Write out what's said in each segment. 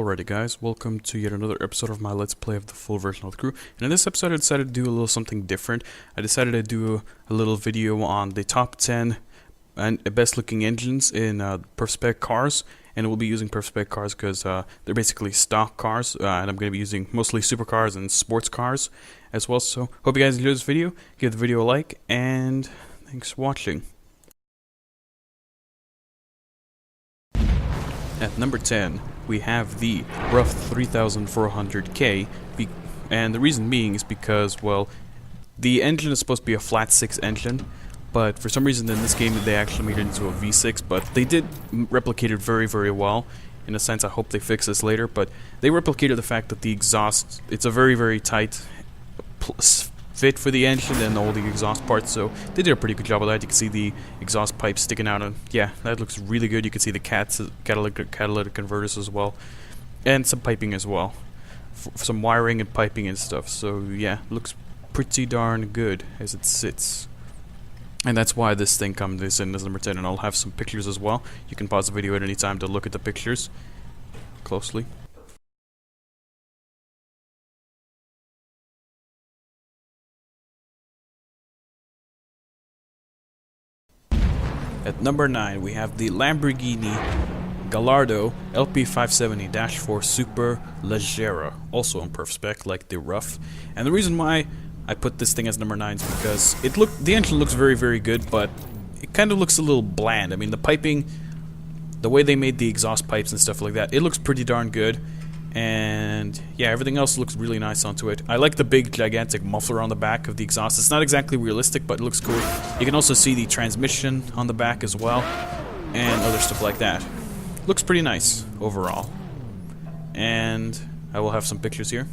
Alrighty guys, welcome to yet another episode of my Let's Play of the full version of the crew. And in this episode I decided to do a little something different. I decided to do a little video on the top 10 and best looking engines in Perf Spec cars. And we'll be using Perf Spec cars because they're basically stock cars. And I'm going to be using mostly supercars and sports cars as well. So hope you guys enjoyed this video. Give the video a like and thanks for watching. At number 10, we have the rough 3400K, and the reason being is because, well, the engine is supposed to be a flat 6 engine, but for some reason in this game they actually made it into a V6, but they did replicate it very, very well. In a sense, I hope they fix this later, but they replicated the fact that the exhaust, it's a very, very tight fit for the engine and all the exhaust parts, so they did a pretty good job of that. You can see the exhaust pipes sticking out, and yeah, that looks really good. You can see the catalytic converters as well, and some piping as well, some wiring and piping and stuff. So yeah, looks pretty darn good as it sits, and that's why this thing comes in as number 10. And I'll have some pictures as well. You can pause the video at any time to look at the pictures closely. At number 9, we have the Lamborghini Gallardo LP570-4 Super Leggera, also on Perf Spec, like the rough. And the reason why I put this thing as number 9 is because the engine looks very, very good, but it kind of looks a little bland. I mean, the piping, the way they made the exhaust pipes and stuff like that, it looks pretty darn good. And yeah, everything else looks really nice onto it. I like the big gigantic muffler on the back of the exhaust. It's not exactly realistic, but it looks cool. You can also see the transmission on the back as well, and other stuff like that. Looks pretty nice overall. And I will have some pictures here.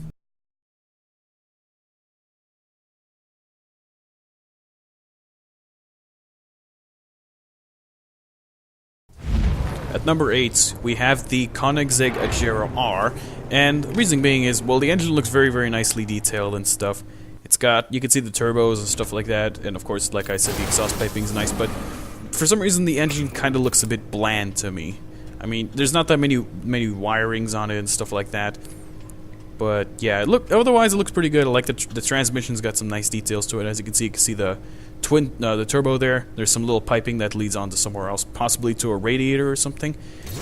At number 8, we have the Koenigsegg Agera R, and the reason being is, well, the engine looks very, very nicely detailed and stuff. It's got, you can see the turbos and stuff like that, and of course, like I said, the exhaust piping's nice, but for some reason the engine kind of looks a bit bland to me. I mean, there's not that many wirings on it and stuff like that, but yeah, otherwise it looks pretty good. I like the transmission's got some nice details to it. As you can see the the turbo there. There's some little piping that leads on to somewhere else, possibly to a radiator or something.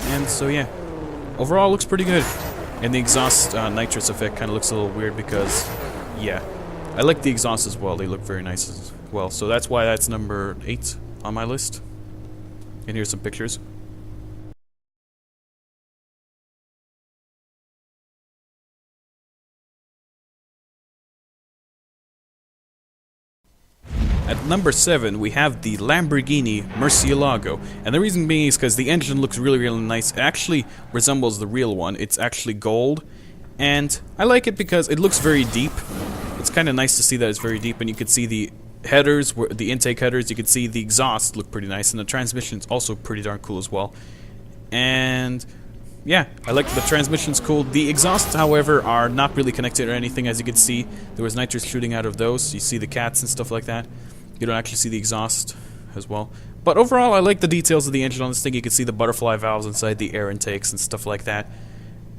And so yeah, overall looks pretty good. And the exhaust nitrous effect kind of looks a little weird because, yeah, I like the exhaust as well. They look very nice as well. So that's why that's number 8 on my list. And here's some pictures. At number 7, we have the Lamborghini Murcielago, and the reason being is because the engine looks really, really nice. It actually resembles the real one. It's actually gold, and I like it because it looks very deep. It's kind of nice to see that it's very deep, and you can see the headers, the intake headers. You can see the exhaust look pretty nice, and the transmission's also pretty darn cool as well. And yeah, I like the transmission's cool. The exhausts, however, are not really connected or anything. As you can see, there was nitrous shooting out of those. You see the cats and stuff like that. You don't actually see the exhaust as well. But overall, I like the details of the engine on this thing. You can see the butterfly valves inside the air intakes and stuff like that.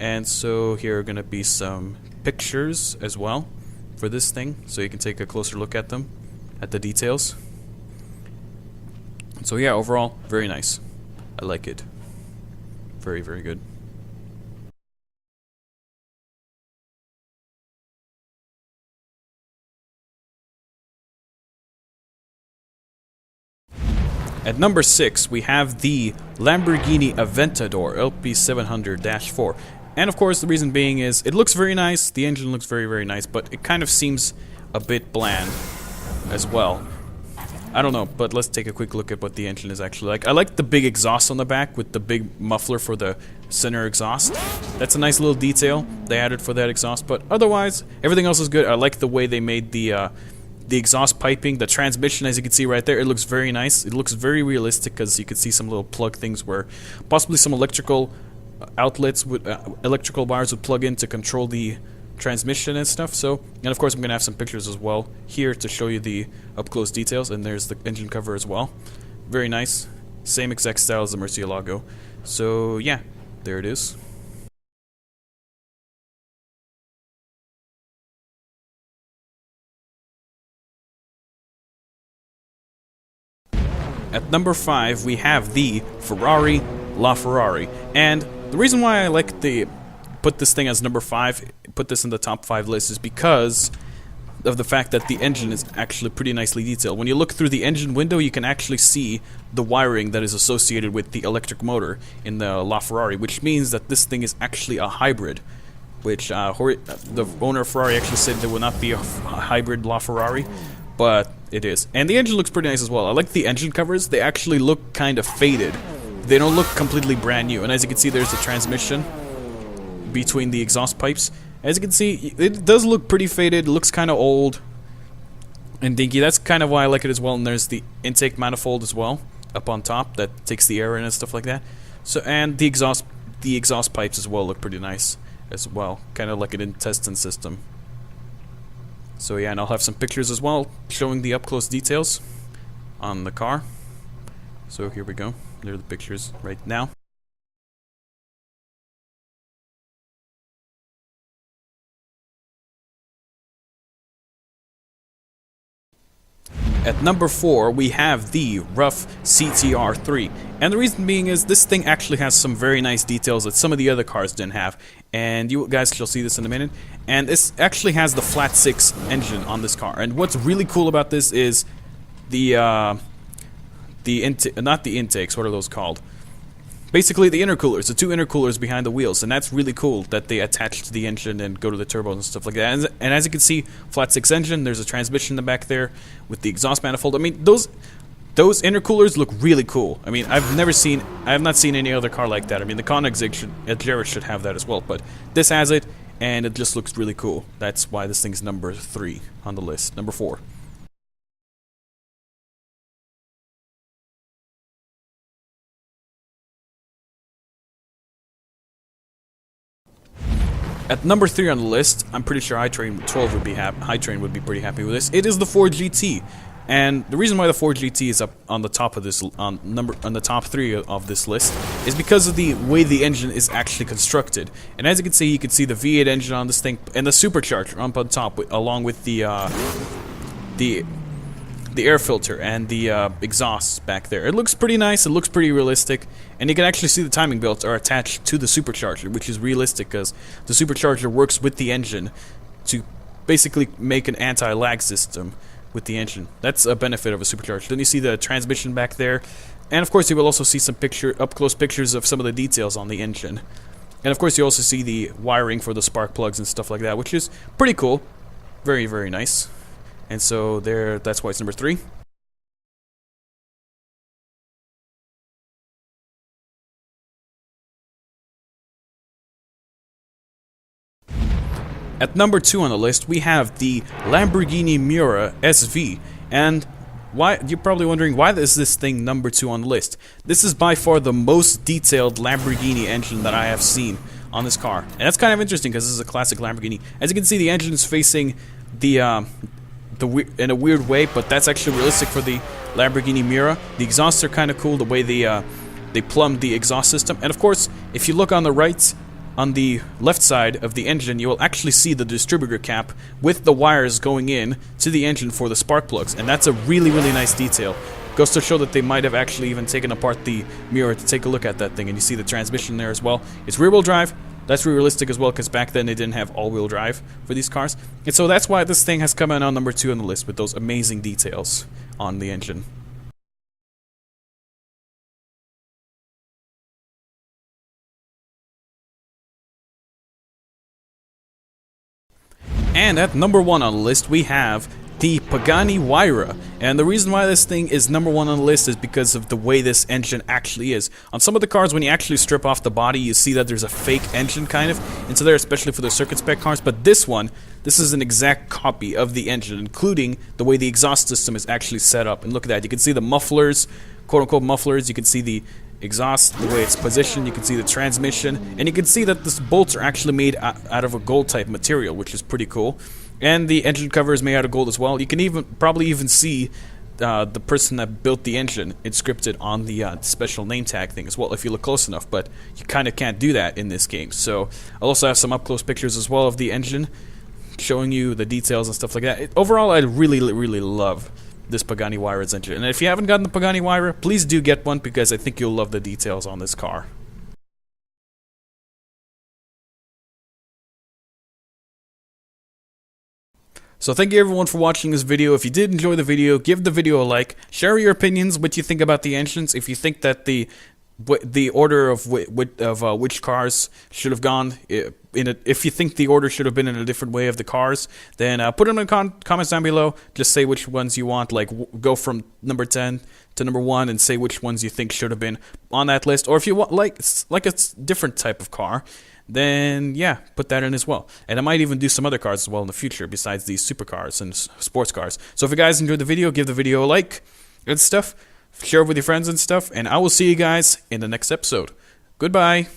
And so here are going to be some pictures as well for this thing, so you can take a closer look at them, at the details. So yeah, overall, very nice. I like it. Very, very good. At number 6, we have the Lamborghini Aventador LP700-4. And of course, the reason being is, it looks very nice, the engine looks very, very nice, but it kind of seems a bit bland as well. I don't know, but let's take a quick look at what the engine is actually like. I like the big exhaust on the back with the big muffler for the center exhaust. That's a nice little detail they added for that exhaust, but otherwise, everything else is good. I like the way they made the exhaust piping, the transmission, as you can see right there. It looks very nice. It looks very realistic because you can see some little plug things where possibly some electrical outlets with electrical wires would plug in to control the transmission and stuff. So, and of course I'm gonna have some pictures as well here to show you the up close details. And there's the engine cover as well. Very nice. Same exact style as the Murcielago. So yeah, there it is. At number 5, we have the Ferrari LaFerrari. And the reason why I like to put this thing as number 5, put this in the top 5 list, is because of the fact that the engine is actually pretty nicely detailed. When you look through the engine window, you can actually see the wiring that is associated with the electric motor in the LaFerrari, which means that this thing is actually a hybrid, which the owner of Ferrari actually said there will not be a hybrid LaFerrari, but it is. And the engine looks pretty nice as well. I like the engine covers. They actually look kind of faded. They don't look completely brand new. And as you can see, there's a transmission between the exhaust pipes. As you can see, it does look pretty faded. It looks kind of old and dinky. That's kind of why I like it as well. And there's the intake manifold as well up on top that takes the air in and stuff like that. So, and the exhaust pipes as well look pretty nice as well, kind of like an intestine system. So yeah, and I'll have some pictures as well showing the up close details on the car. So here we go. There are the pictures right now. At number 4, we have the Rough CTR3. And the reason being is this thing actually has some very nice details that some of the other cars didn't have. And you guys shall see this in a minute. And this actually has the flat 6 engine on this car. And what's really cool about this is not the intakes, what are those called? Basically the intercoolers, the 2 intercoolers behind the wheels, and that's really cool that they attach to the engine and go to the turbos and stuff like that. And as you can see, flat 6 engine, there's a transmission in the back there with the exhaust manifold. I mean, those intercoolers look really cool. I mean, I have not seen any other car like that. I mean, the Koenigsegg Agera should have that as well, but this has it, and it just looks really cool. That's why this thing's number 3 on the list. Number 4. At number 3 on the list, I'm pretty sure Hi-Train would be pretty happy with this. It is the Ford GT, and the reason why the Ford GT is up on the top of this on the top 3 of this list is because of the way the engine is actually constructed. And as you can see the V8 engine on this thing and the supercharger up on top, along with the air filter and the exhausts back there. It looks pretty nice, it looks pretty realistic, and you can actually see the timing belts are attached to the supercharger, which is realistic because the supercharger works with the engine to basically make an anti-lag system with the engine. That's a benefit of a supercharger. Then you see the transmission back there, and of course you will also see some up-close pictures of some of the details on the engine. And of course you also see the wiring for the spark plugs and stuff like that, which is pretty cool. Very, very nice. And so that's why it's number 3. At number 2 on the list, we have the Lamborghini Miura SV. And why you're probably wondering, why is this thing number 2 on the list? This is by far the most detailed Lamborghini engine that I have seen on this car. And that's kind of interesting because this is a classic Lamborghini. As you can see, the engine is facing in a weird way, but that's actually realistic for the Lamborghini Miura. The exhausts are kind of cool, the way they plumbed the exhaust system. And of course, if you look on the left side of the engine, you will actually see the distributor cap with the wires going in to the engine for the spark plugs. And that's a really, really nice detail. Goes to show that they might have actually even taken apart the Miura to take a look at that thing. And you see the transmission there as well. It's rear-wheel drive. That's realistic as well, because back then they didn't have all-wheel drive for these cars. And so that's why this thing has come in on number 2 on the list, with those amazing details on the engine. And at number 1 on the list, we have the Pagani Huayra. And the reason why this thing is number 1 on the list is because of the way this engine actually is. On some of the cars, when you actually strip off the body, you see that there's a fake engine kind of. And so there, especially for the circuit spec cars. But this is an exact copy of the engine, including the way the exhaust system is actually set up. And look at that, you can see the mufflers, quote-unquote mufflers, you can see the exhaust, the way it's positioned, you can see the transmission, and you can see that the bolts are actually made out of a gold type material, which is pretty cool. And the engine cover is made out of gold as well. You can probably even see the person that built the engine inscripted on the special name tag thing as well, if you look close enough, but you kind of can't do that in this game. So I'll also have some up-close pictures as well of the engine, showing you the details and stuff like that. Overall, I really, really love this Pagani Huayra's engine. And if you haven't gotten the Pagani Huayra, please do get one, because I think you'll love the details on this car. So thank you everyone for watching this video. If you did enjoy the video, give the video a like. Share your opinions, what you think about the engines. If you think that the order of which cars should have gone if you think the order should have been in a different way of the cars, then put them in the comments down below. Just say which ones you want, like go from number 10 to number 1, and say which ones you think should have been on that list. Or if you want like a different type of car, then yeah, put that in as well. And I might even do some other cars as well in the future besides these supercars and sports cars. So if you guys enjoyed the video, give the video a like and stuff. Share it with your friends and stuff. And I will see you guys in the next episode. Goodbye.